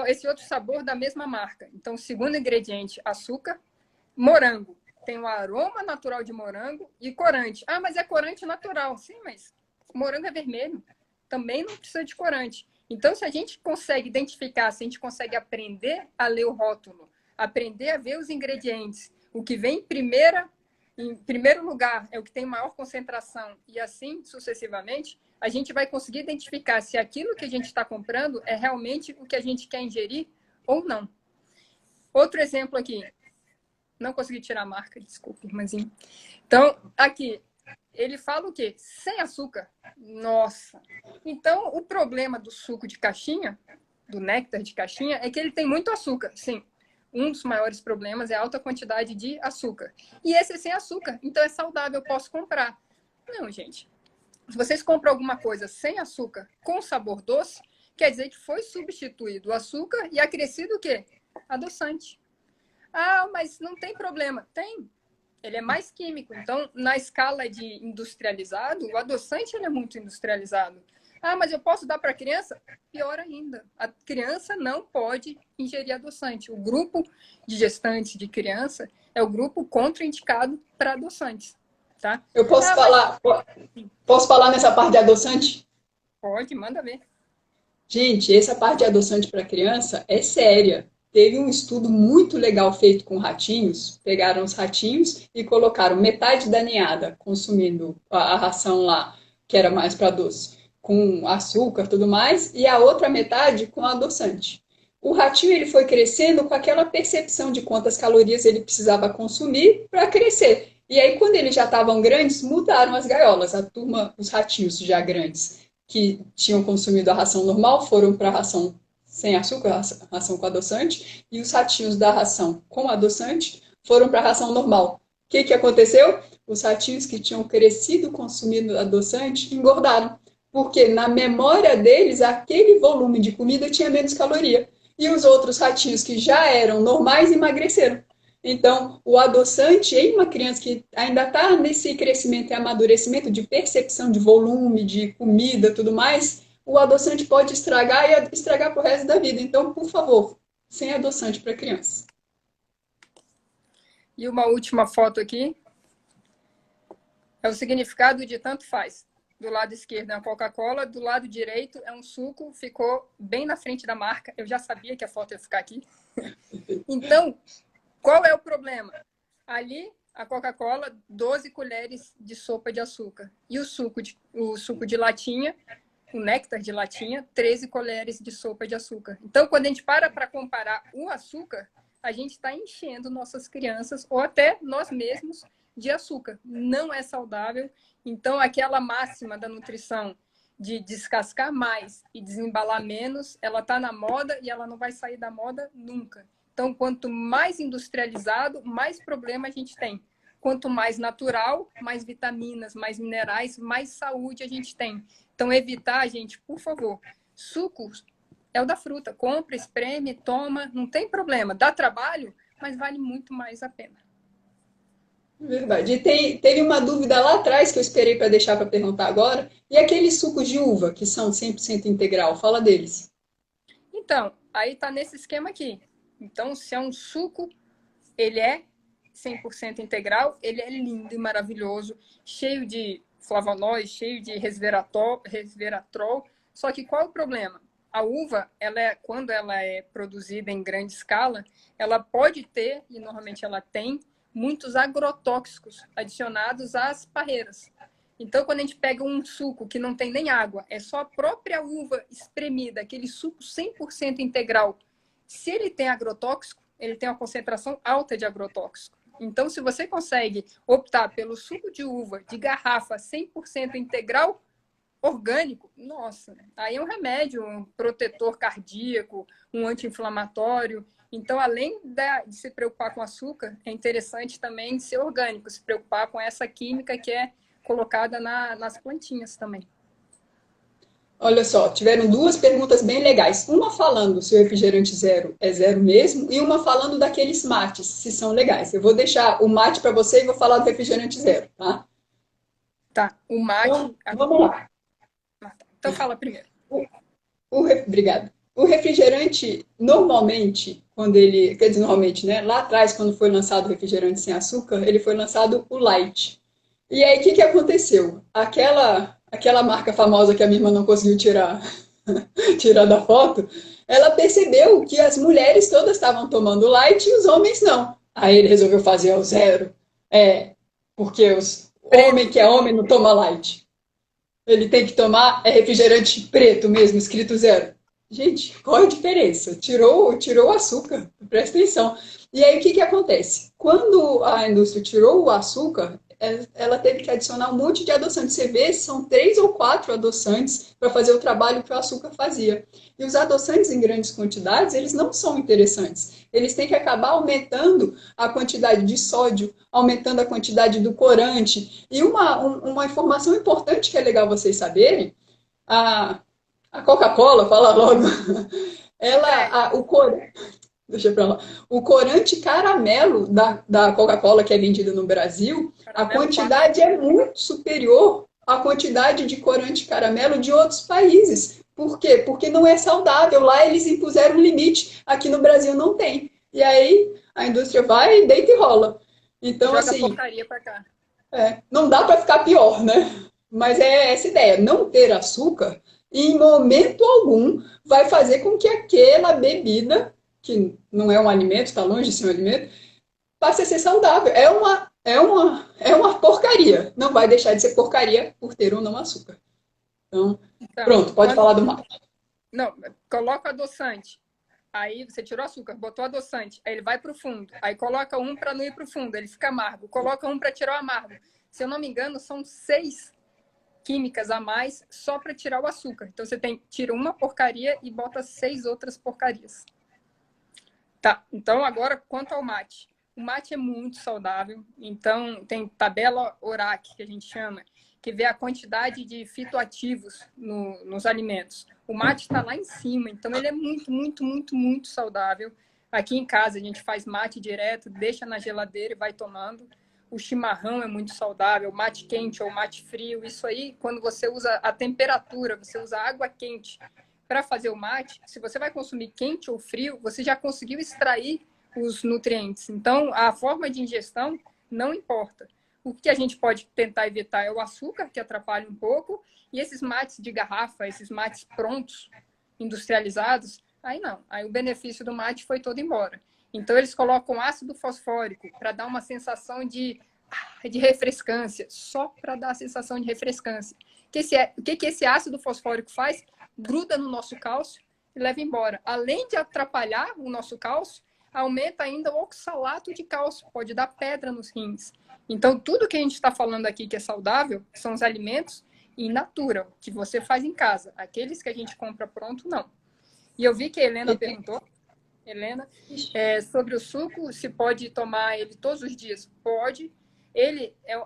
Esse outro sabor da mesma marca. Então, segundo ingrediente, açúcar, morango. Tem o aroma natural de morango e corante. Ah, mas é corante natural. Sim, mas morango é vermelho. Também não precisa de corante. Então, se a gente consegue identificar, se a gente consegue aprender a ler o rótulo, aprender a ver os ingredientes, o que vem em primeiro lugar é o que tem maior concentração e assim sucessivamente, a gente vai conseguir identificar se aquilo que a gente está comprando é realmente o que a gente quer ingerir ou não. Outro exemplo aqui. Não consegui tirar a marca, desculpa, irmãzinha. Então, aqui, ele fala o quê? Sem açúcar. Nossa! Então, o problema do suco de caixinha, do néctar de caixinha, é que ele tem muito açúcar, sim. Um dos maiores problemas é a alta quantidade de açúcar. E esse é sem açúcar, então é saudável, eu posso comprar. Não, gente. Se vocês compram alguma coisa sem açúcar com sabor doce, quer dizer que foi substituído o açúcar e acrescido o quê? Adoçante. Ah, mas não tem problema. Tem. Ele é mais químico. Então, na escala de industrializado, o adoçante ele é muito industrializado. Ah, mas eu posso dar para a criança? Pior ainda. A criança não pode ingerir adoçante. O grupo de gestantes de criança é o grupo contraindicado para adoçantes. Tá? Eu posso falar, posso falar nessa parte de adoçante? Pode, manda ver. Gente, essa parte de adoçante para criança é séria. Teve um estudo muito legal feito com ratinhos. Pegaram os ratinhos e colocaram metade da ninhada consumindo a ração lá, que era mais para doce, com açúcar e tudo mais, e a outra metade com adoçante. o ratinho ele foi crescendo com aquela percepção de quantas calorias ele precisava consumir para crescer. E aí, quando eles já estavam grandes, mudaram as gaiolas. A turma, os ratinhos já grandes, que tinham consumido a ração normal, foram para a ração sem açúcar, a ração com adoçante, e os ratinhos da ração com adoçante foram para a ração normal. O que aconteceu? Os ratinhos que tinham crescido consumindo adoçante engordaram, porque na memória deles, aquele volume de comida tinha menos caloria. E os outros ratinhos que já eram normais emagreceram. Então, o adoçante em uma criança que ainda está nesse crescimento e amadurecimento de percepção de volume, de comida, tudo mais, o adoçante pode estragar e estragar para o resto da vida. Então, por favor, sem adoçante para criança. E uma última foto aqui. É o significado de tanto faz. Do lado esquerdo é a Coca-Cola, do lado direito é um suco, ficou bem na frente da marca. Eu já sabia que a foto ia ficar aqui. Então, qual é o problema? Ali, a Coca-Cola, 12 colheres de sopa de açúcar. E o suco de latinha, o néctar de latinha, 13 colheres de sopa de açúcar. Então, quando a gente para comparar o açúcar, a gente está enchendo nossas crianças, ou até nós mesmos, de açúcar. Não é saudável. Então, aquela máxima da nutrição de descascar mais e desembalar menos, ela está na moda e ela não vai sair da moda nunca. Então, quanto mais industrializado, mais problema a gente tem. Quanto mais natural, mais vitaminas, mais minerais, mais saúde a gente tem. Então, evitar, gente, por favor, sucos é o da fruta. Compra, espreme, toma, não tem problema. Dá trabalho, mas vale muito mais a pena. Verdade. E teve uma dúvida lá atrás que eu esperei para deixar para perguntar agora. E aqueles sucos de uva, que são 100% integral, fala deles. Então, aí tá nesse esquema aqui. Então, se é um suco, ele é 100% integral, ele é lindo e maravilhoso, cheio de flavonoides, cheio de resveratrol. Só que qual é o problema? A uva, quando ela é produzida em grande escala, ela pode ter, e normalmente ela tem, muitos agrotóxicos adicionados às parreiras. Então, quando a gente pega um suco que não tem nem água, é só a própria uva espremida, aquele suco 100% integral, se ele tem agrotóxico, ele tem uma concentração alta de agrotóxico. Então, se você consegue optar pelo suco de uva de garrafa 100% integral, orgânico, nossa, aí é um remédio, um protetor cardíaco, um anti-inflamatório. Então, além de se preocupar com açúcar, é interessante também ser orgânico, se preocupar com essa química que é colocada nas plantinhas também. Olha só, tiveram duas perguntas bem legais. Uma falando se o refrigerante zero é zero mesmo, e uma falando daqueles mates, se são legais. Eu vou deixar o mate para você e vou falar do refrigerante zero, tá? Tá, o mate... Então, vamos lá. Então fala primeiro. Obrigada. O refrigerante, normalmente, quando ele... Quer dizer, normalmente, né? Lá atrás, quando foi lançado o refrigerante sem açúcar, ele foi lançado o light. E aí, o que aconteceu? Aquela marca famosa que a minha irmã não conseguiu tirar da foto, ela percebeu que as mulheres todas estavam tomando light e os homens não. Aí ele resolveu fazer o zero. Porque homem que é homem não toma light. Ele tem que tomar refrigerante preto mesmo, escrito zero. Gente, qual a diferença? Tirou o açúcar, presta atenção. E aí, o que acontece? Quando a indústria tirou o açúcar, ela teve que adicionar um monte de adoçantes. Você vê, são 3 ou 4 adoçantes para fazer o trabalho que o açúcar fazia. E os adoçantes em grandes quantidades, eles não são interessantes. Eles têm que acabar aumentando a quantidade de sódio, aumentando a quantidade do corante. E uma informação importante que é legal vocês saberem, a Coca-Cola, fala logo, deixa pra lá. O corante caramelo da Coca-Cola que é vendido no Brasil, a quantidade é muito superior à quantidade de corante caramelo de outros países. Por quê? Porque não é saudável. Lá eles impuseram um limite, aqui no Brasil não tem. E aí a indústria vai, deita e rola. Então, joga assim, porcaria pra cá. não dá para ficar pior, né? Mas é essa ideia, não ter açúcar, em momento algum, vai fazer com que aquela bebida, que não é um alimento, está longe de ser um alimento, passe a ser saudável. É uma porcaria. Não vai deixar de ser porcaria por ter ou não açúcar. Então, pronto, pode falar do mate. Não, coloca adoçante. Aí você tirou o açúcar, botou adoçante, aí ele vai para o fundo. Aí coloca um para não ir para o fundo, ele fica amargo. Coloca um para tirar o amargo. Se eu não me engano, são 6 químicas a mais só para tirar o açúcar. Então você tira uma porcaria e bota 6 outras porcarias. Tá, então agora quanto ao mate. O mate é muito saudável, então tem tabela ORAC, que a gente chama, que vê a quantidade de fitoativos nos alimentos. O mate está lá em cima, então ele é muito, muito, muito, muito saudável. Aqui em casa a gente faz mate direto, deixa na geladeira e vai tomando. O chimarrão é muito saudável, mate quente ou mate frio. Isso aí, quando você usa a temperatura, você usa água quente para fazer o mate, se você vai consumir quente ou frio, você já conseguiu extrair os nutrientes. Então, a forma de ingestão não importa. O que a gente pode tentar evitar é o açúcar, que atrapalha um pouco, e esses mates de garrafa, esses mates prontos, industrializados, aí não. Aí o benefício do mate foi todo embora. Então, eles colocam ácido fosfórico para dar uma sensação de refrescância, só para dar a sensação de refrescância. O que esse ácido fosfórico faz? Gruda no nosso cálcio e leva embora. Além de atrapalhar o nosso cálcio, aumenta ainda o oxalato de cálcio, pode dar pedra nos rins. Então, tudo que a gente está falando aqui que é saudável são os alimentos in natura, que você faz em casa. Aqueles que a gente compra pronto, não. E eu vi que a Helena perguntou, sobre o suco, se pode tomar ele todos os dias. Pode.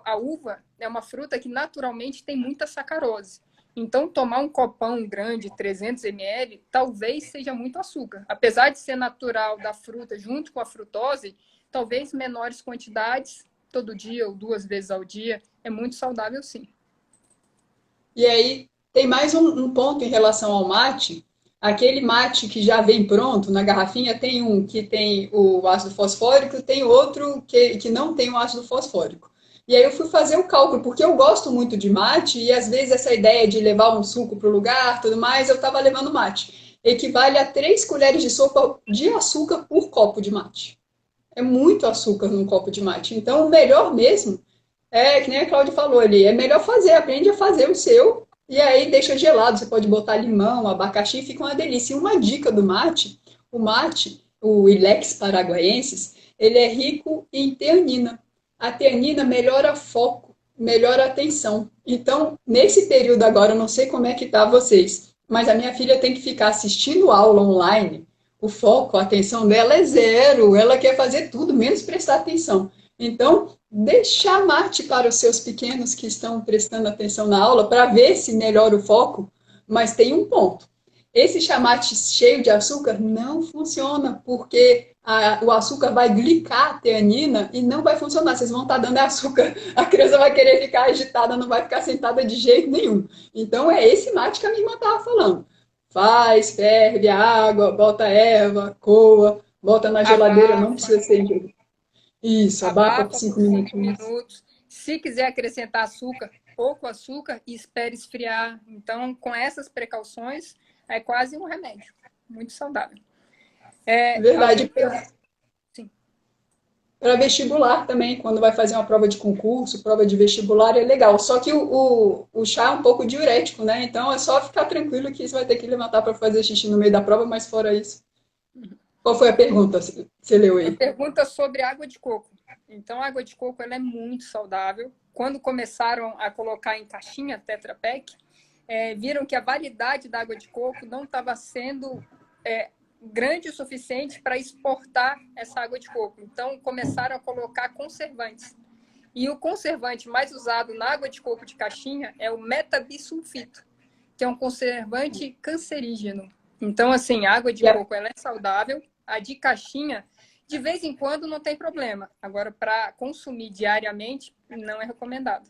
A uva é uma fruta que naturalmente tem muita sacarose. Então, tomar um copão grande, 300 ml, talvez seja muito açúcar. Apesar de ser natural da fruta junto com a frutose, talvez menores quantidades, todo dia ou 2 vezes ao dia, é muito saudável, sim. E aí, tem mais um ponto em relação ao mate. Aquele mate que já vem pronto na garrafinha, tem um que tem o ácido fosfórico, tem outro que não tem o ácido fosfórico. E aí eu fui fazer o cálculo, porque eu gosto muito de mate, e às vezes essa ideia de levar um suco para o lugar, tudo mais, eu estava levando mate. Equivale a 3 colheres de sopa de açúcar por copo de mate. É muito açúcar num copo de mate. Então, o melhor mesmo que nem a Cláudia falou ali, é melhor fazer, aprende a fazer o seu, e aí deixa gelado. Você pode botar limão, abacaxi, fica uma delícia. E uma dica do mate, o Ilex paraguaiensis, ele é rico em teanina. A teanina melhora foco, melhora a atenção. Então, nesse período agora, eu não sei como é que tá vocês, mas a minha filha tem que ficar assistindo aula online. O foco, a atenção dela é zero. Ela quer fazer tudo, menos prestar atenção. Então, dê chamate para os seus pequenos que estão prestando atenção na aula para ver se melhora o foco, mas tem um ponto. Esse chamate cheio de açúcar não funciona, porque o açúcar vai glicar a teanina e não vai funcionar. Vocês vão estar dando açúcar, a criança vai querer ficar agitada, não vai ficar sentada de jeito nenhum. Então, é esse mate que a minha irmã estava falando. Faz, ferve a água, bota erva, coa, bota na geladeira, não precisa ser de... Isso, abafa por 5 minutos. Se quiser acrescentar açúcar, pouco açúcar e espere esfriar. Então, com essas precauções, é quase um remédio. Muito saudável. Verdade. Para vestibular também, quando vai fazer uma prova de concurso, prova de vestibular, é legal. Só que o chá é um pouco diurético, né? Então, é só ficar tranquilo que você vai ter que levantar para fazer xixi no meio da prova, mas fora isso. Qual foi a pergunta? Você leu aí? A pergunta sobre água de coco. Então, a água de coco ela é muito saudável. Quando começaram a colocar em caixinha Tetra Pak, viram que a validade da água de coco não estava sendo grande o suficiente para exportar essa água de coco. Então, começaram a colocar conservantes. E o conservante mais usado na água de coco de caixinha é o metabisulfito, que é um conservante cancerígeno. Então, assim, a água de coco ela é saudável. A de caixinha, de vez em quando, não tem problema. Agora, para consumir diariamente, não é recomendado.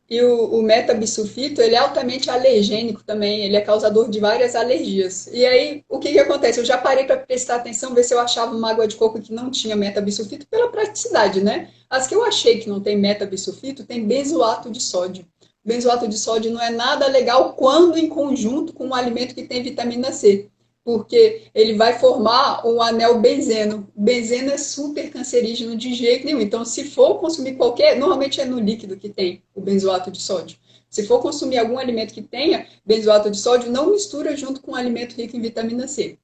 E o metabisulfito, ele é altamente alergênico também, ele é causador de várias alergias. E aí, o que acontece? Eu já parei para prestar atenção, ver se eu achava uma água de coco que não tinha metabisulfito, pela praticidade, né? As que eu achei que não tem metabisulfito, tem benzoato de sódio. Benzoato de sódio não é nada legal quando em conjunto com um alimento que tem vitamina C, porque ele vai formar um anel benzeno. Benzeno é super cancerígeno de jeito nenhum. Então, se for consumir normalmente é no líquido que tem o benzoato de sódio. Se for consumir algum alimento que tenha benzoato de sódio, não mistura junto com um alimento rico em vitamina C.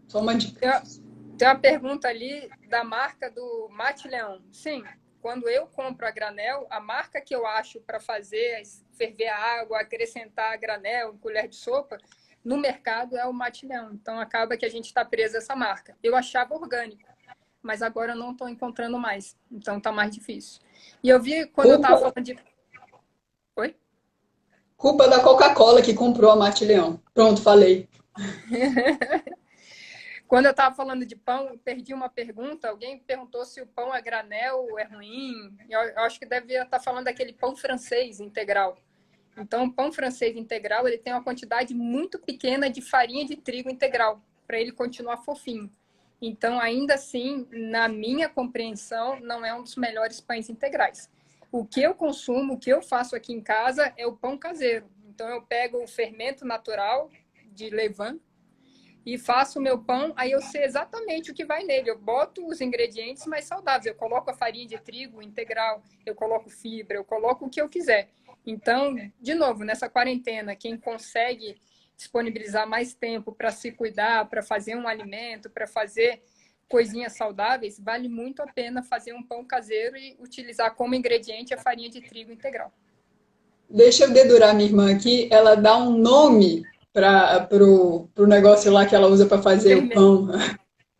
Só uma dica. Tem uma pergunta ali da marca do Mate Leão. Sim, quando eu compro a granel, a marca que eu acho para fazer, ferver a água, acrescentar a granel, colher de sopa, no mercado é o Mate Leão. Então acaba que a gente está preso a essa marca. Eu achava orgânico, mas agora eu não estou encontrando mais. Então está mais difícil. E eu vi quando eu estava falando de... Oi? Culpa da Coca-Cola que comprou a Mate Leão. Pronto, falei. Quando eu estava falando de pão, eu perdi uma pergunta. Alguém perguntou se o pão a granel é ruim. Eu acho que devia estar falando daquele pão francês integral. Então, o pão francês integral ele tem uma quantidade muito pequena de farinha de trigo integral, para ele continuar fofinho. Então, ainda assim, na minha compreensão, não é um dos melhores pães integrais. O que eu consumo, o que eu faço aqui em casa é o pão caseiro. Então, eu pego o fermento natural de levain, e faço o meu pão, aí eu sei exatamente o que vai nele. Eu boto os ingredientes mais saudáveis. Eu coloco a farinha de trigo integral, eu coloco fibra, eu coloco o que eu quiser. Então, de novo, nessa quarentena, quem consegue disponibilizar mais tempo para se cuidar, para fazer um alimento, para fazer coisinhas saudáveis, vale muito a pena fazer um pão caseiro e utilizar como ingrediente a farinha de trigo integral. Deixa eu dedurar minha irmã aqui. Ela dá um nome para o negócio lá que ela usa para fazer o Fermento. pão,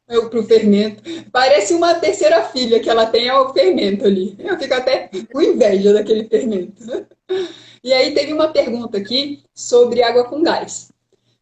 para o fermento. Parece uma terceira filha que ela tem ao fermento ali. Eu fico até com inveja daquele fermento. E aí teve uma pergunta aqui sobre água com gás.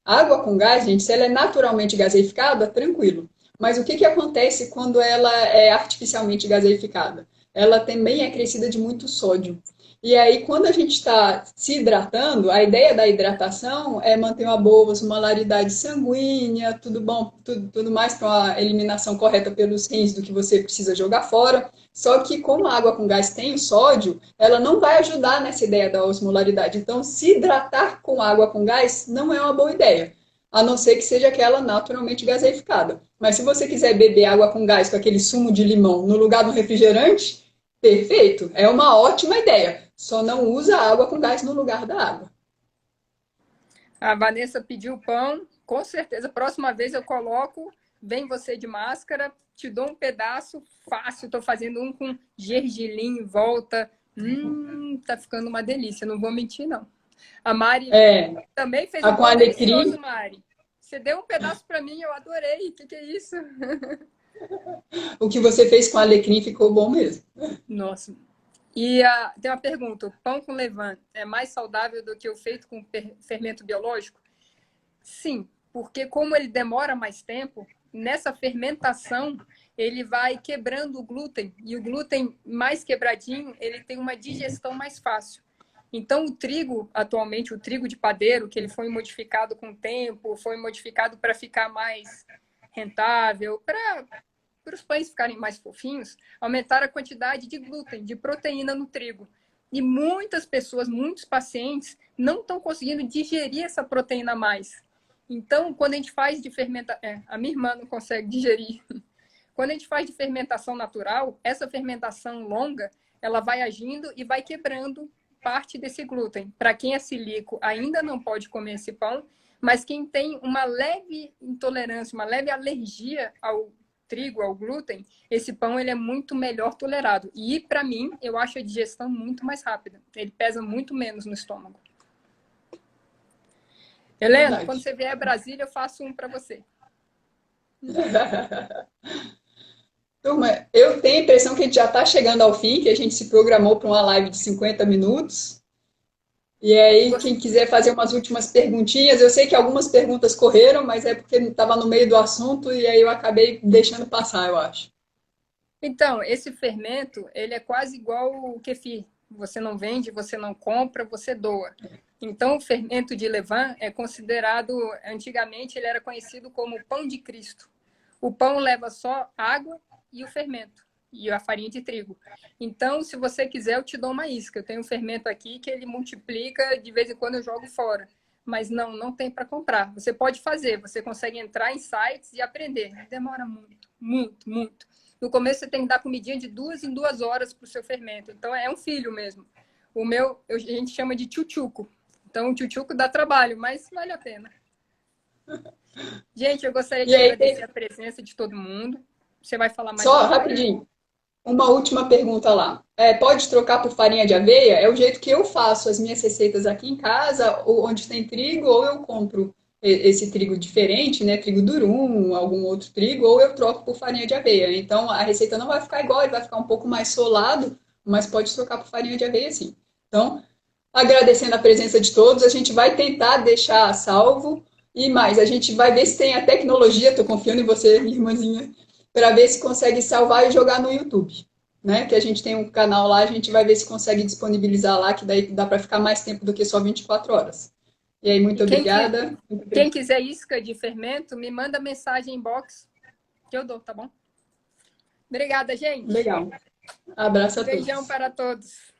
A água com gás, gente, se ela é naturalmente gaseificada, tranquilo. Mas o que acontece quando ela é artificialmente gaseificada? Ela também é crescida de muito sódio. E aí, quando a gente está se hidratando, a ideia da hidratação é manter uma boa osmolaridade sanguínea, tudo bom, tudo mais para a eliminação correta pelos rins do que você precisa jogar fora. Só que como a água com gás tem o sódio, ela não vai ajudar nessa ideia da osmolaridade. Então, se hidratar com água com gás não é uma boa ideia, a não ser que seja aquela naturalmente gaseificada. Mas se você quiser beber água com gás com aquele sumo de limão no lugar do refrigerante, perfeito, é uma ótima ideia. Só não usa água com gás no lugar da água. A Vanessa pediu pão, com certeza. Próxima vez eu coloco, vem você de máscara, te dou um pedaço fácil. Estou fazendo um com gergelim em volta. Tá ficando uma delícia, não vou mentir, não. A Mari também fez um Com pão alecrim. delicioso, Mari. Você deu um pedaço para mim, eu adorei. O que é isso? O que você fez com alecrim ficou bom mesmo. Nossa. E tem uma pergunta: o pão com levain é mais saudável do que o feito com fermento biológico? Sim, porque como ele demora mais tempo, nessa fermentação ele vai quebrando o glúten, e o glúten mais quebradinho, ele tem uma digestão mais fácil. Então o trigo, atualmente, o trigo de padeiro, que ele foi modificado com o tempo, foi modificado para ficar mais rentável, para os pães ficarem mais fofinhos, aumentar a quantidade de glúten, de proteína no trigo. E muitas pessoas, muitos pacientes, não estão conseguindo digerir essa proteína a mais. Então, quando a gente faz de fermentação... a minha irmã não consegue digerir. Quando a gente faz de fermentação natural, essa fermentação longa, ela vai agindo e vai quebrando parte desse glúten. Para quem é celíaco, ainda não pode comer esse pão, mas quem tem uma leve intolerância, uma leve alergia ao trigo, ao glúten, esse pão ele é muito melhor tolerado. E, para mim, eu acho a digestão muito mais rápida. Ele pesa muito menos no estômago. Helena, verdade, quando você vier a Brasília, eu faço um para você. Turma, eu tenho a impressão que a gente já está chegando ao fim, que a gente se programou para uma live de 50 minutos. E aí, quem quiser fazer umas últimas perguntinhas, eu sei que algumas perguntas correram, mas é porque estava no meio do assunto e aí eu acabei deixando passar, eu acho. Então, esse fermento, ele é quase igual o kefir. Você não vende, você não compra, você doa. Então, o fermento de levain é considerado, antigamente ele era conhecido como pão de Cristo. O pão leva só água e o fermento, e a farinha de trigo. Então, se você quiser, eu te dou uma isca. Eu tenho um fermento aqui que ele multiplica, de vez em quando eu jogo fora. Mas não tem para comprar. Você pode fazer, você consegue entrar em sites e aprender. Demora muito, muito, muito. No começo você tem que dar comidinha de 2 em 2 horas para o seu fermento. Então, é um filho mesmo. O meu, a gente chama de tchutchuco. Então, o tchutchuco dá trabalho, mas vale a pena. Gente, eu gostaria E de aí, agradecer a presença de todo mundo. Você vai falar mais só alguma coisa? rapidinho, uma última pergunta lá. Pode trocar por farinha de aveia? É o jeito que eu faço as minhas receitas aqui em casa, ou onde tem trigo, ou eu compro esse trigo diferente, né? Trigo durum, algum outro trigo, ou eu troco por farinha de aveia. Então a receita não vai ficar igual, ele vai ficar um pouco mais solado, mas pode trocar por farinha de aveia sim. Então, agradecendo a presença de todos, a gente vai tentar deixar salvo e mais, a gente vai ver se tem a tecnologia, estou confiando em você, minha irmãzinha, para ver se consegue salvar e jogar no YouTube, né? Que a gente tem um canal lá, a gente vai ver se consegue disponibilizar lá, que daí dá para ficar mais tempo do que só 24 horas. E aí, muito E obrigada. quem quiser isca de fermento, me manda mensagem inbox que eu dou, tá bom? Obrigada, gente. Legal. Abraço a Beijão todos. para todos.